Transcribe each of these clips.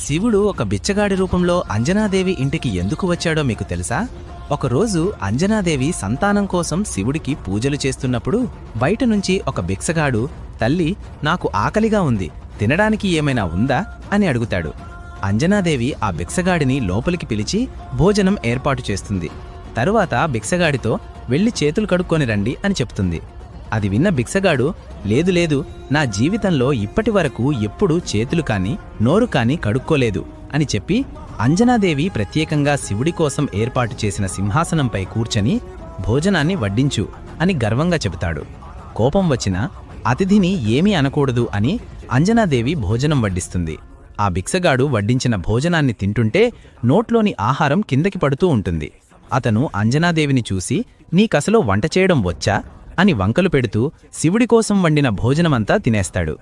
శివుడు ఒక బిచ్చగాడి రూపంలో అంజనాదేవి ఇంటికి ఎందుకు వచ్చాడో మీకు తెలుసా? ఒకరోజు అంజనాదేవి సంతానం కోసం శివుడికి పూజలు చేస్తున్నప్పుడు బయటనుంచి ఒక భిక్షగాడు, తల్లి, నాకు ఆకలిగా ఉంది, తినడానికి ఏమైనా ఉందా అని అడుగుతాడు. అంజనాదేవి ఆ భిక్షగాడిని లోపలికి పిలిచి భోజనం ఏర్పాటు చేస్తుంది. తరువాత భిక్షగాడితో వెళ్ళి చేతులు కడుక్కొని రండి అని చెప్తుంది. అది విన్న భిక్షగాడు, లేదు లేదు, నా జీవితంలో ఇప్పటివరకు ఎప్పుడూ చేతులు కాని నోరు కాని కడుక్కోలేదు అని చెప్పి అంజనాదేవి ప్రత్యేకంగా శివుడి కోసం ఏర్పాటు చేసిన సింహాసనంపై కూర్చొని భోజనాన్ని వడ్డించు అని గర్వంగా చెబుతాడు. కోపం వచ్చినా అతిథిని ఏమీ అనకూడదు అని అంజనాదేవి భోజనం వడ్డిస్తుంది. ఆ భిక్షగాడు వడ్డించిన భోజనాన్ని తింటుంటే నోట్లోని ఆహారం కిందకి పడుతూ ఉంటుంది. అతను అంజనాదేవిని చూసి, నీకసలు వంట చేయడం వచ్చా అని వంకలు పెడుతూ శివుడి కోసం వండిన భోజనమంతా తినేస్తాడు.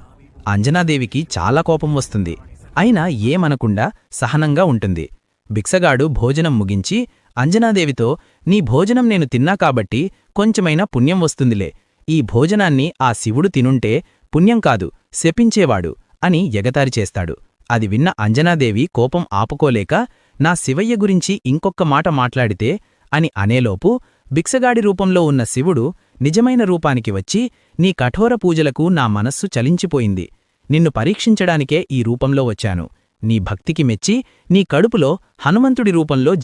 అంజనాదేవికి చాలా కోపం వస్తుంది. అయినా ఏమనకుండా సహనంగా ఉంటుంది. భిక్షగాడు భోజనం ముగించి అంజనాదేవితో, నీ భోజనం నేను తిన్నా కాబట్టి కొంచెమైనా పుణ్యం వస్తుందిలే, ఈ భోజనాన్ని ఆ శివుడు తినుంటే పుణ్యం కాదు, శపించేవాడు అని ఎగతాళి చేస్తాడు. అది విన్న అంజనాదేవి కోపం ఆపుకోలేక, నా శివయ్య గురించి ఇంకొక్క మాట మాట్లాడితే అని అనేలోపు భిక్షగాడి రూపంలో ఉన్న శివుడు నిజమైన రూపానికి వచ్చి, నీ కఠోర పూజలకు నా మనస్సు చలించిపోయింది, నిన్ను పరీక్షించడానికే ఈ రూపంలో వచ్చాను, నీ భక్తికి మెచ్చి నీ కడుపులో హనుమంతుడి రూపంలో